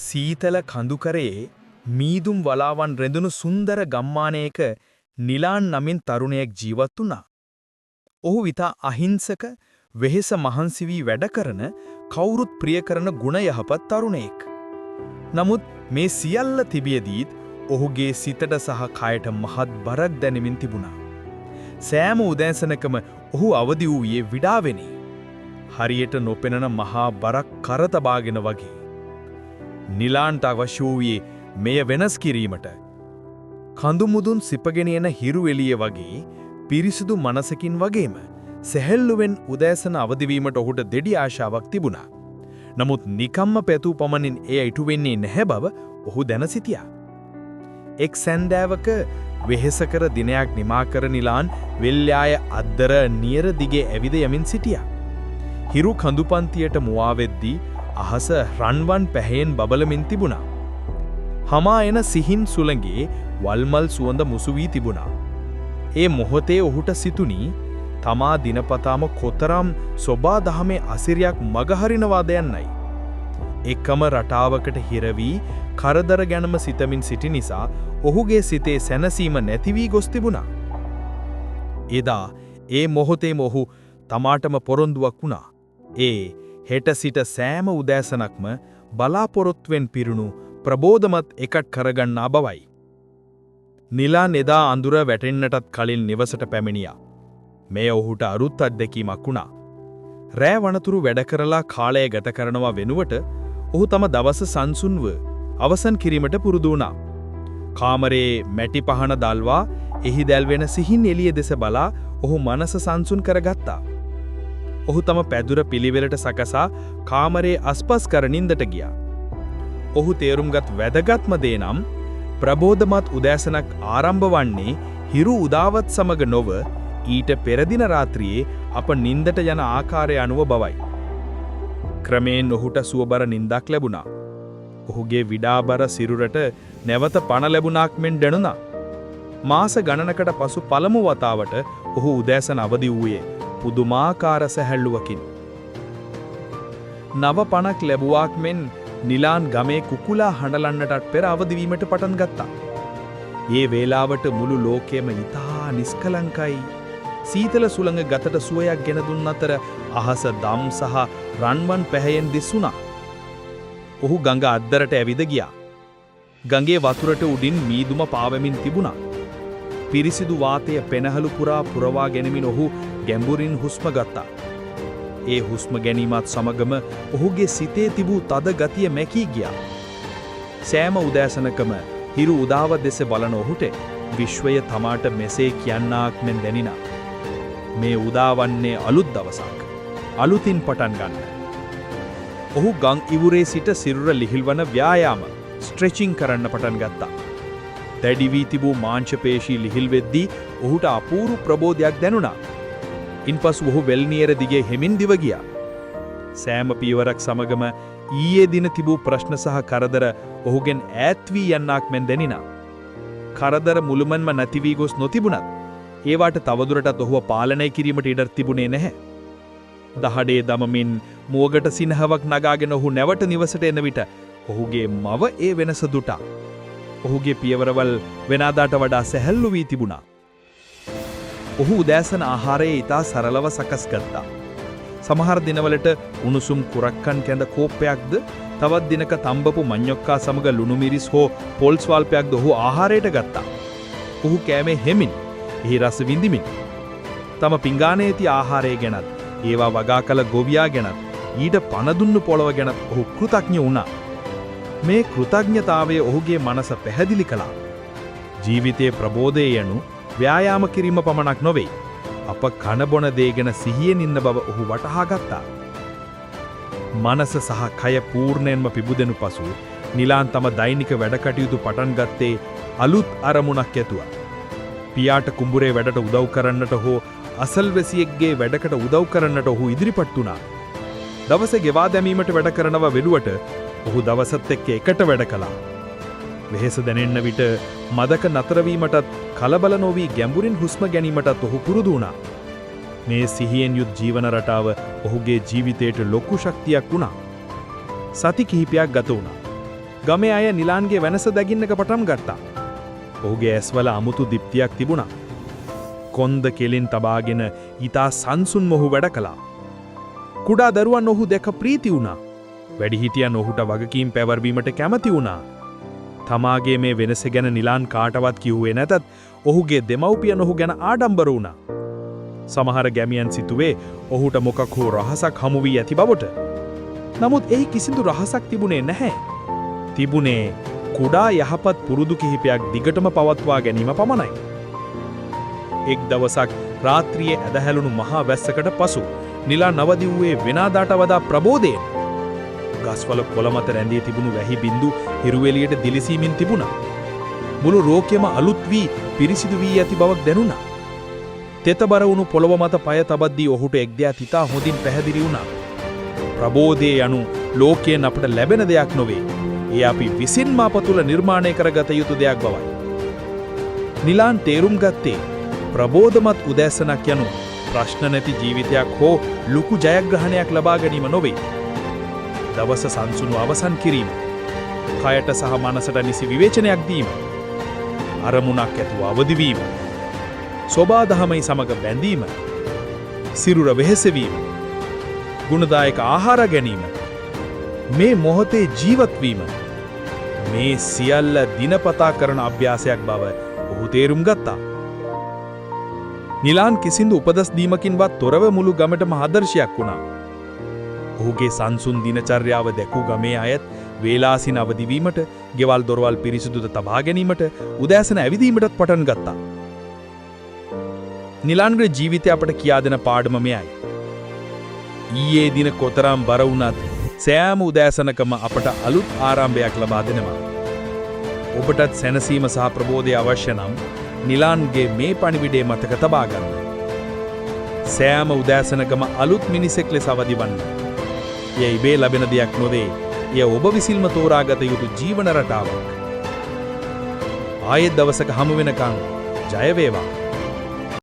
සීතල කඳුකරයේ මීදුම් වලාවන් රැඳුණු සුන්දර ගම්මානයක නිලාන් නමින් තරුණයෙක් ජීවත් වුණා. ඔහු විතා අහිංසක, වෙහෙස මහන්සි වී වැඩ කරන, කවුරුත් ප්‍රිය කරන ගුණ යහපත් තරුණයෙක්. නමුත් මේ සියල්ල තිබියදීත් ඔහුගේ සිතට සහ කයට මහත් බරක් දැනෙමින් තිබුණා. සෑම උදෑසනකම ඔහු අවදි වූයේ විඩාවෙනි. හරියට නොපෙනෙන මහා බරක් කරතබාගෙන වගේ. නිලාන්ට අවශ්‍ය වූයේ මෙය වෙනස් කිරීමට. කඳුමුදුන් සිපගෙන එන හිරු එළිය වගේ පිරිසිදු මනසකින් වගේම සැහැල්ලුවෙන් උදෑසන අවදිවීමට ඔහුට දෙඩි ආශාවක් තිබුණා. නමුත් නිකම්ම පැතූ පමණින් එය ඉටු වෙන්නේ නැහැ බව ඔහු දැන සිටියා. එක් සැන්දෑවක වෙහෙසකර දිනයක් නිමා කර නිලාන් වෙල්යාය අද්දර නියර දිගේ ඇවිද යමින් සිටියා. හිරු කඳුපන්තියට මුවා වෙද්දී අහස රන්වන් පැහැයෙන් බබලමින් තිබුණා. හමා එන සිහින් සුළඟේ වල්මල් සුවඳ මුසු වී තිබුණා. ඒ මොහොතේ ඔහුට සිතුණි තමා දිනපතාම කොතරම් සොබා දහමේ අසිරියක් මගහරිනවාද යන්නයි. එකම රටාවකට හිරවී කරදර ගැනම සිතමින් සිටි නිසා ඔහුගේ සිතේ සැනසීම නැති වී ගොස් තිබුණා. එදා ඒ මොහොතේම ඔහු තමාටම පොරොන්දුවක් වුණා. හෙට සිට සෑම උදෑසනක්ම බලාපොරොත්තුවෙන් පිරුණු ප්‍රබෝධමත් එකක් කරගන්නා බවයි. නිලාන් එදා අඳුර වැටෙන්නටත් කලින් නිවසට පැමිණියා. මෙය ඔහුට අරුත් අත්දැකීමක් වුණා. රෑ වනතුරු වැඩ කරලා කාලය ගත කරනවා වෙනුවට ඔහු තම දවස සංසුන්ව අවසන් කිරීමට පුරුදු වුණා. කාමරේ මැටි පහන දල්වා එහි දැල්වෙන සිහින් එළිය දෙස බලා ඔහු මනස සංසුන් කරගත්තා. ඔහු තම පැදුර පිළිවෙලට සකසා කාමරේ අස්පස් කර නින්දට ගියා. ඔහු තේරුම්ගත් වැදගත්ම දේ නම් ප්‍රබෝධමත් උදෑසනක් ආරම්භ වන්නේ හිරු උදාවත් සමග නොව ඊට පෙර දින රාත්‍රියේ අප නින්දට යන ආකාරය අනුව බවයි. ක්‍රමයෙන් ඔහුට සුවබර නින්දක් ලැබුණා. ඔහුගේ විඩාබර සිරුරට නැවත පණ ලැබුණාක් මෙන් දැනුණා. මාස ගණනකට පසු පළමු වතාවට ඔහු උදෑසන අවදි වූයේ පුදුමාකාර සැහැල්ලුවකින්. නව පණක් ලැබුවාක් මෙන් නිලාන් ගමේ කුකුලා හඬලන්නටත් පෙර අවදිවීමට පටන් ගත්තා. ඒ වේලාවට මුළු ලෝකයම ඉතා නිස්කලංකයි. සීතල සුළඟ ගතට සුවයක් ගෙන දුන් අතර අහස දම් සහ රන්වන් පැහැයෙන් දිස්සුණා. ඔහු ගඟ අද්දරට ඇවිද ගියා. ගඟේ වතුරට උඩින් මීදුම පාවෙමින් තිබුණා. පිරිසිදු වාතය පෙනහළු පුරා පුරවා ගැනීමෙන් ඔහු ගැඹුරින් හුස්ම ගත්තා. ඒ හුස්ම ගැනීමත් සමගම ඔහුගේ සිතේ තිබූ තද ගතිය මැකී ගියා. සෑම උදෑසනකම හිරු උදාව දෙස බලන ඔහුට විශ්වය තමාට මෙසේ කියන්නාක් මෙන් දැනිනා. මේ උදාවන්නේ අලුත් දවසක්. අලුතින් පටන් ගන්න. ඔහු ගම් ඉවුරේ සිට සිරුර ලිහිල්වන ව්‍යායාම ස්ට්‍රෙචිං කරන්න පටන් ගත්තා. දැඩි වී තිබූ මාංශපේශී ලිහිල් වෙද්දී ඔහුට අපූර්ව ප්‍රබෝධයක් දැනුණා. ඉන්පසු ඔහු වෙල්නියර දිගේ හෙමින් දිව ගියා. සෑම පියවරක් සමගම ඊයේ දින තිබූ ප්‍රශ්න සහ කරදර ඔහුගෙන් ඈත් වී යන්නක් මෙන් දැනිනා. කරදර මුළුමන්ම නැති වී ගොස් නොතිබුණත් ඒවාට තවදුරටත් ඔහුව පාලනය කිරීමට ඉඩ තිබුණේ නැහැ. දහඩේ දමමින් මුවගට සිනහවක් නගාගෙන ඔහු නැවත නිවසට එන විට ඔහුගේ මව ඒ වෙනස දුටා. ඔහුගේ පියවරවල් වෙනදාට වඩා සැහැල්ලු වී තිබුණා. ඔහු උදෑසන ආහාරයේ ඉතා සරලව සකස් කරතා. සමහර දිනවලට උණුසුම් කුරක්කන් කැඳ කෝප්පයක්ද තවත් දිනක තම්බපු මඤ්ඤොක්කා සමග ලුණු මිරිස් හෝ පොල් ස්වල්පයක්ද ඔහු ආහාරයට ගත්තා. ඔහු කෑමේ හෙමින්, එහි රස විඳිමින්. තම පිඟානේ ඇති ආහාරය ගැනත්, ඒවා වගා කළ ගොවියා ගැනත්, ඊට පණ දුන්නු පොළව ගැනත් ඔහු කෘතඥ වුණා. මේ කෘතඥතාවය ඔහුගේ මනස පැහැදිලි කළා. ජීවිතයේ ප්‍රබෝධය යනු ව්‍යායාම කිරීම පමණක් නොවේ. අප කනබොන දේ ගැන සිහියෙන් ඉන්න බව ඔහු වටහා ගත්තා. මනස සහ කය පූර්ණයෙන්ම පිබුදෙනු පසු නිලාන් තම දෛනික වැඩ කටයුතු පටන් ගත්තේ අලුත් අරමුණක් ඇතුව. පියාට කුඹුරේ වැඩට උදව් කරන්නට හෝ අසල්වැසියෙක්ගේ වැඩකට උදව් කරන්නට ඔහු ඉදිරිපත් වුණා. දවසේ ගෙවා දැමීමට වැඩ කරනව වෙනුවට ඔහු දවසත් එක්ක එකට වැඩ කළා. වෙහෙස දැනෙන්න විට මදක නතරවීමටත් කලබල නොවී ගැඹුරින් හුස්ම ගැනීමටත් ඔහු පුරුදු වුණා. මේ සිහියෙන් යුත් ජීවන රටාව ඔහුගේ ජීවිතයට ලොකු ශක්තියක් වුණා. සති කිහිපයක් ගත වුණා. ගමේ අය නිලාන්ගේ වෙනස දැකින්නක පටන් ගත්තා. ඔහුගේ ඇස්වල අමුතු දිප්තියක් තිබුණා. කොන්ද කෙලින් තබාගෙන ඊතා සංසුන් මොහු වැඩ කළා. කුඩා දරුවන් ඔහු දැක ප්‍රීති වුණා. වැඩිහිටියන් ඔහුට වගකීම් පැවරවීමට කැමති වුණා. තමාගේ මේ වෙනස ගැන නිලාන් කාටවත් කිව්වේ නැතත් ඔහුගේ දෙමව්පියන් ඔහු ගැන ආඩම්බර වුණා. සමහර ගැමියන් සිතුවේ ඔහුට මොකක් හෝ රහසක් හමු වී ඇති බවට. නමුත් එහි කිසිදු රහසක් තිබුණේ නැහැ. තිබුණේ කුඩා යහපත් පුරුදු කිහිපයක් දිගටම පවත්වා ගැනීම පමණයි. එක් දවසක් රාත්‍රියේ ඇදහැළුණු මහා වැස්සකට පසු නිලා නවදි වූයේ වෙනාදාට වඩා ප්‍රබෝධයෙන්. ගස්වල කොළ මත රැඳී තිබුණු වැහි බින්දු හිරුවෙලියට දිලිසීමින් තිබුණා. මුළු රෝකෙම අලුත් වී පිරිසිදු වී ඇති බවක් දැනුණා. තෙතබර වුණු පොළොව මත පය තබද්දී ඔහුට එක් දෙයක් හිතා හොඳින් පැහැදිලි වුණා. ප්‍රබෝධය යනු ලෝකයෙන් අපට ලැබෙන දෙයක් නොවේ. ඒ අපි විසින්ම අප තුළ නිර්මාණය කරගත යුතු දෙයක් බවයි. නිලාන් තේරුම් ගත්තේ ප්‍රබෝධමත් උදෑසනක් යනු ප්‍රශ්න නැති ජීවිතයක් හෝ ලොකු ජයග්‍රහණයක් ලබා ගැනීම නොවේ. දවස සංසුණු අවසන් කිරීම, කයට සහ මනසට නිසි විවේචනයක් දීම, අරමුණක් ඇතුව අවදිවීම, සෝබාදහමයි සමග බැඳීම, සිරුර වෙහෙසවීම, ගුණදායක ආහාර ගැනීම, මේ මොහොතේ ජීවත්වීම, මේ සියල්ල දිනපතා කරන අභ්‍යාසයක් බව ඔහු තේරුම් ගත්තා. නිලාන් කිසිදු උපදෙස් දීමකින්වත් තොරව මුළු ගමටම ආදර්ශයක් වුණා. ඔහුගේ සංසුන් දිනචර්යාව දැකූ ගමේ අයත් වේලාසින අවදිවීමට, ගෙවල් දොරවල් පිරිසිදුව තබා ගැනීමට, උදෑසන ඇවිදීමටත් පටන් ගත්තා. නිලාන්ගේ ජීවිතය අපට කියා දෙන පාඩම මෙයයි. ඊයේ දින කොතරම් බර වුණත් සෑම උදෑසනකම අපට අලුත් ආරම්භයක් ලබා දෙනවා. ඔබටත් සැනසීම සහ ප්‍රබෝධය අවශ්‍ය නම් නිලාන්ගේ මේ පණිවිඩය මතක තබා ගන්න. සෑම උදෑසනකම අලුත් මිනිසෙක් ලෙස අවදිවන්න. එය ඉබේ ලැබෙන දෙයක් නොවේ. එය ඔබ විසින්ම තෝරාගත යුතු ජීවන රටාවක්. ආයෙත් දවසක හමු වෙනකන් ජය වේවා.